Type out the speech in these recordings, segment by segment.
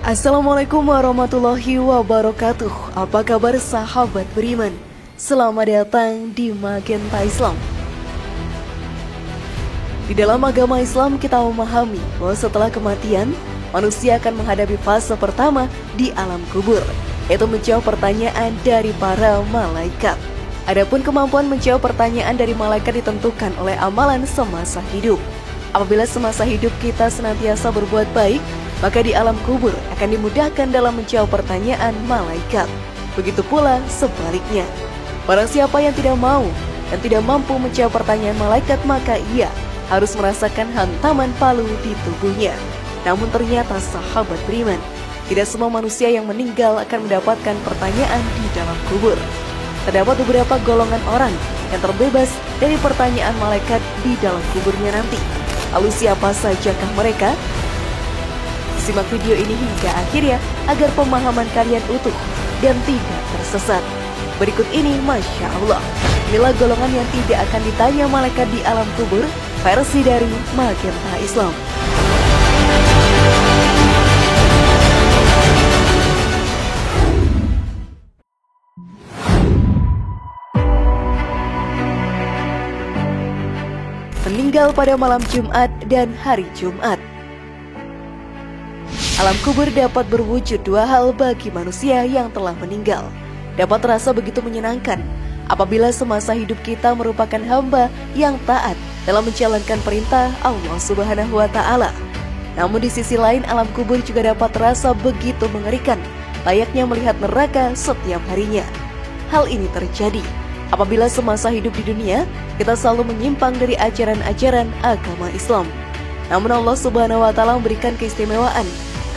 Assalamualaikum warahmatullahi wabarakatuh. Apa kabar sahabat beriman? Selamat datang di Magenta Islam. Di dalam agama Islam kita memahami bahwa setelah kematian, manusia akan menghadapi fase pertama di alam kubur, yaitu menjawab pertanyaan dari para malaikat. Adapun kemampuan menjawab pertanyaan dari malaikat ditentukan oleh amalan semasa hidup. Apabila semasa hidup kita senantiasa berbuat baik, maka di alam kubur akan dimudahkan dalam menjawab pertanyaan malaikat. Begitu pula sebaliknya. Barang siapa yang tidak mau dan tidak mampu menjawab pertanyaan malaikat, maka ia harus merasakan hantaman palu di tubuhnya. Namun ternyata sahabat beriman, tidak semua manusia yang meninggal akan mendapatkan pertanyaan di dalam kubur. Terdapat beberapa golongan orang yang terbebas dari pertanyaan malaikat di dalam kuburnya nanti. Lalu siapa sajakah mereka? Simak video ini hingga akhirnya agar pemahaman kalian utuh dan tidak tersesat. Berikut ini, Masya Allah, inilah golongan yang tidak akan ditanya malaikat di alam kubur, versi dari Magenta Islam. Meninggal pada malam Jumat dan hari Jumat. Alam kubur dapat berwujud dua hal bagi manusia yang telah meninggal. Dapat terasa begitu menyenangkan apabila semasa hidup kita merupakan hamba yang taat dalam menjalankan perintah Allah Subhanahu wa Ta'ala. Namun di sisi lain, alam kubur juga dapat terasa begitu mengerikan, layaknya melihat neraka setiap harinya. Hal ini terjadi apabila semasa hidup di dunia kita selalu menyimpang dari ajaran-ajaran agama Islam. Namun Allah Subhanahu wa Ta'ala memberikan keistimewaan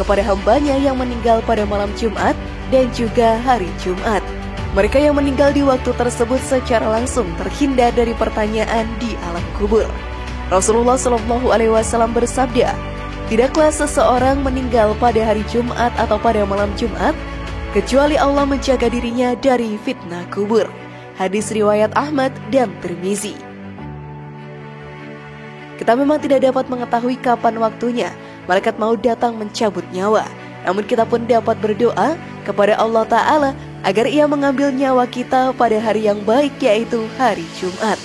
kepada hambanya yang meninggal pada malam Jumat dan juga hari Jumat. Mereka yang meninggal di waktu tersebut secara langsung terhindar dari pertanyaan di alam kubur. Rasulullah SAW bersabda, "Tidaklah seseorang meninggal pada hari Jumat atau pada malam Jumat, kecuali Allah menjaga dirinya dari fitnah kubur." Hadis riwayat Ahmad dan Tirmizi. Kita memang tidak dapat mengetahui kapan waktunya malaikat mau datang mencabut nyawa. Namun kita pun dapat berdoa kepada Allah Ta'ala agar ia mengambil nyawa kita pada hari yang baik, yaitu hari Jumat.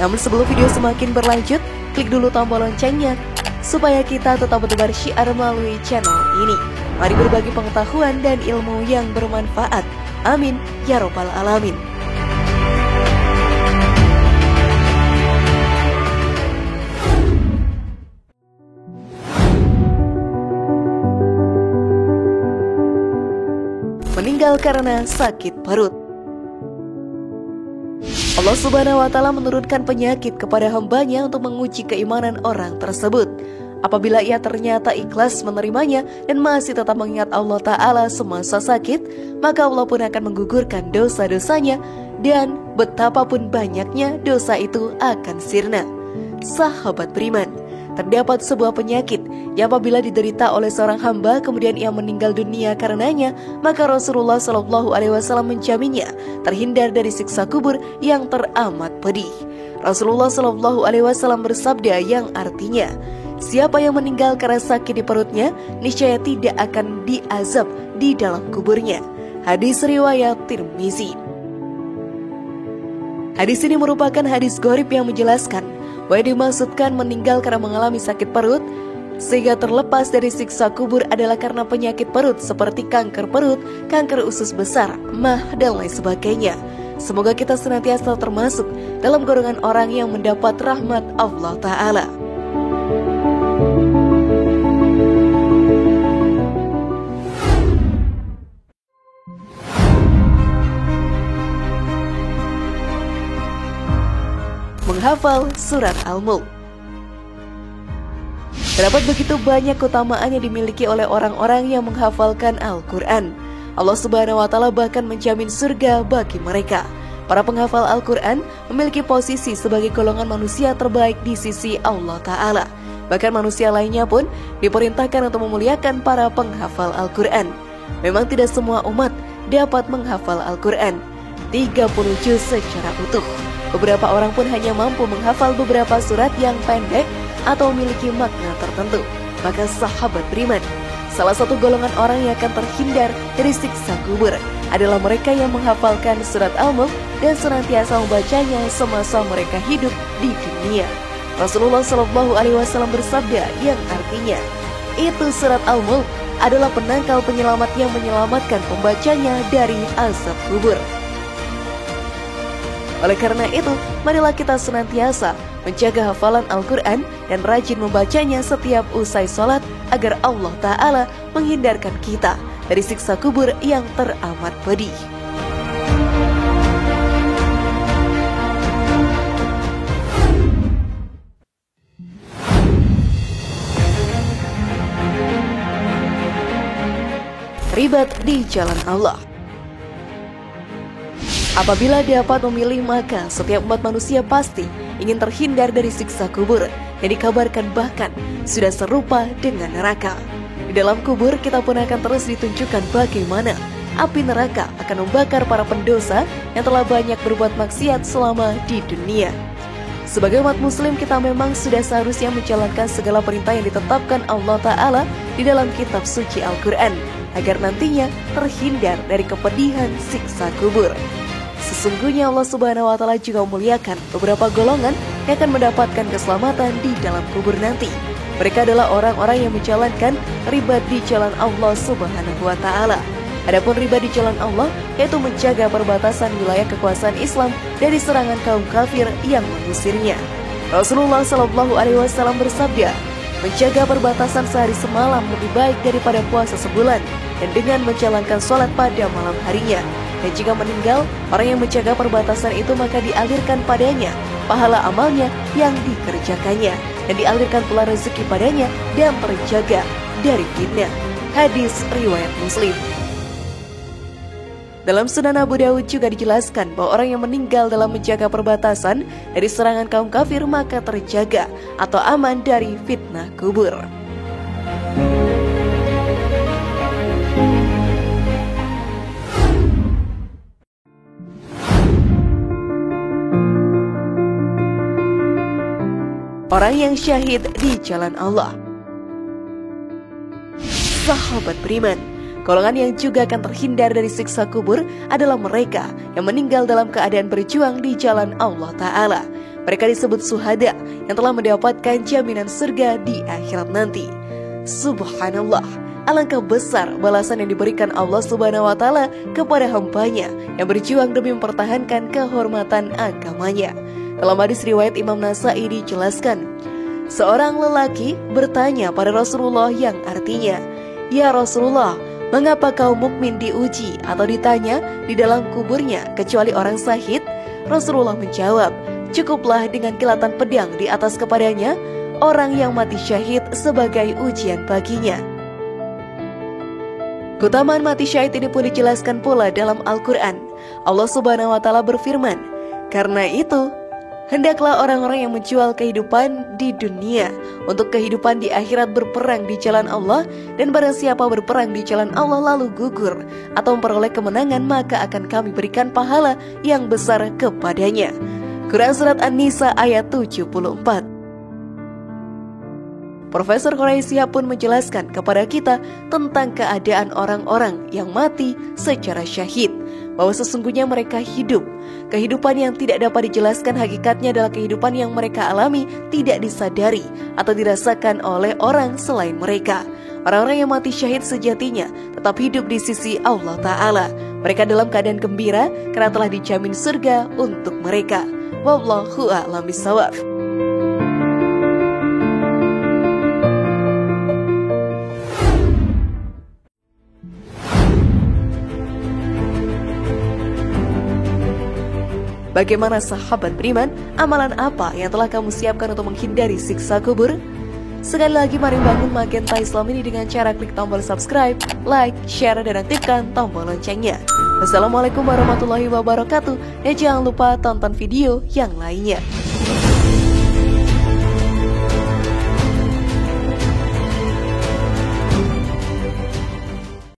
Namun sebelum video semakin berlanjut, klik dulu tombol loncengnya supaya kita tetap bertebar syiar melalui channel ini. Mari berbagi pengetahuan dan ilmu yang bermanfaat. Amin ya Rabbal Alamin. Meninggal karena sakit perut. Allah Subhanahu wa Ta'ala menurunkan penyakit kepada hambanya untuk menguji keimanan orang tersebut. Apabila ia ternyata ikhlas menerimanya dan masih tetap mengingat Allah Ta'ala semasa sakit, maka Allah pun akan menggugurkan dosa-dosanya dan betapapun banyaknya dosa itu akan sirna. Sahabat beriman, terdapat sebuah penyakit yang apabila diderita oleh seorang hamba kemudian ia meninggal dunia karenanya, maka Rasulullah SAW menjaminnya terhindar dari siksa kubur yang teramat pedih. Rasulullah SAW bersabda yang artinya, siapa yang meninggal karena sakit di perutnya, niscaya tidak akan diazab di dalam kuburnya. Hadis riwayat Tirmizi. Hadis ini merupakan hadis gharib yang menjelaskan bahwa yang dimaksudkan meninggal karena mengalami sakit perut sehingga terlepas dari siksa kubur adalah karena penyakit perut seperti kanker perut, kanker usus besar, MAH, dan lain sebagainya. Semoga kita senantiasa termasuk dalam golongan orang yang mendapat rahmat Allah Ta'ala. Menghafal surat Al-Mulk. Terdapat begitu banyak keutamaan yang dimiliki oleh orang-orang yang menghafalkan Al-Quran. Allah Subhanahu wa Ta'ala bahkan menjamin surga bagi mereka. Para penghafal Al-Quran memiliki posisi sebagai golongan manusia terbaik di sisi Allah Ta'ala. Bahkan manusia lainnya pun diperintahkan untuk memuliakan para penghafal Al-Quran. Memang tidak semua umat dapat menghafal Al-Quran 30 juz secara utuh. Beberapa orang pun hanya mampu menghafal beberapa surat yang pendek atau memiliki makna tertentu. Maka sahabat beriman, Salah satu golongan orang yang akan terhindar dari siksa kubur adalah mereka yang menghafalkan surat Al-Mulk dan senantiasa membacanya semasa mereka hidup di dunia. Rasulullah Shallallahu Alaihi Wasallam bersabda yang artinya, itu surat Al-Mulk adalah penangkal penyelamat yang menyelamatkan pembacanya dari azab kubur. Oleh karena itu, marilah kita senantiasa menjaga hafalan Al-Quran dan rajin membacanya setiap usai sholat agar Allah Ta'ala menghindarkan kita dari siksa kubur yang teramat pedih. Ribat di jalan Allah. Apabila dapat memilih, maka setiap umat manusia pasti ingin terhindar dari siksa kubur yang dikabarkan bahkan sudah serupa dengan neraka. Di dalam kubur kita pun akan terus ditunjukkan bagaimana api neraka akan membakar para pendosa yang telah banyak berbuat maksiat selama di dunia. Sebagai umat muslim, kita memang sudah seharusnya menjalankan segala perintah yang ditetapkan Allah Ta'ala di dalam kitab suci Al-Quran agar nantinya terhindar dari kepedihan siksa kubur. Sesungguhnya Allah Subhanahu wa Ta'ala juga memuliakan beberapa golongan yang akan mendapatkan keselamatan di dalam kubur nanti. Mereka adalah orang-orang yang menjalankan ribat di jalan Allah Subhanahu wa Ta'ala. Adapun ribat di jalan Allah yaitu menjaga perbatasan wilayah kekuasaan Islam dari serangan kaum kafir yang mengusirnya. Rasulullah Shallallahu Alaihi Wasallam bersabda, menjaga perbatasan sehari semalam lebih baik daripada puasa sebulan, dan dengan menjalankan sholat pada malam harinya. Dan jika meninggal, orang yang menjaga perbatasan itu maka dialirkan padanya pahala amalnya yang dikerjakannya, dan dialirkan pula rezeki padanya dan terjaga dari fitnah. Hadis riwayat Muslim. Dalam Sunan Abu Dawud juga dijelaskan bahwa orang yang meninggal dalam menjaga perbatasan dari serangan kaum kafir maka terjaga atau aman dari fitnah kubur. Orang yang syahid di jalan Allah. Sahabat beriman, golongan yang juga akan terhindar dari siksa kubur adalah mereka yang meninggal dalam keadaan berjuang di jalan Allah Ta'ala. Mereka disebut syuhada yang telah mendapatkan jaminan surga di akhirat nanti. Subhanallah, alangkah besar balasan yang diberikan Allah Subhanahu wa Ta'ala kepada hambanya yang berjuang demi mempertahankan kehormatan agamanya. Dalam hadis riwayat Imam Nasai dijelaskan, seorang lelaki bertanya pada Rasulullah yang artinya, ya Rasulullah, mengapa kaum mukmin diuji atau ditanya di dalam kuburnya kecuali orang syahid? Rasulullah menjawab, cukuplah dengan kilatan pedang di atas kepadanya, orang yang mati syahid sebagai ujian baginya. Keutamaan mati syahid ini pun dijelaskan pula dalam Al-Quran. Allah Subhanahu wa Ta'ala berfirman, karena itu hendaklah orang-orang yang menjual kehidupan di dunia untuk kehidupan di akhirat berperang di jalan Allah, dan barang siapa berperang di jalan Allah lalu gugur atau memperoleh kemenangan, maka akan kami berikan pahala yang besar kepadanya. Quran Surat An-Nisa ayat 74. Profesor Quraisy pun menjelaskan kepada kita tentang keadaan orang-orang yang mati secara syahid, bahwa sesungguhnya mereka hidup. Kehidupan yang tidak dapat dijelaskan hakikatnya adalah kehidupan yang mereka alami tidak disadari atau dirasakan oleh orang selain mereka. Orang-orang yang mati syahid sejatinya tetap hidup di sisi Allah Ta'ala. Mereka dalam keadaan gembira karena telah dijamin surga untuk mereka. Wallahu a'lam bishawab. Bagaimana sahabat beriman, amalan apa yang telah kamu siapkan untuk menghindari siksa kubur? Sekali lagi mari bangun Magenta Islam ini dengan cara klik tombol subscribe, like, share, dan aktifkan tombol loncengnya. Wassalamualaikum warahmatullahi wabarakatuh, dan jangan lupa tonton video yang lainnya.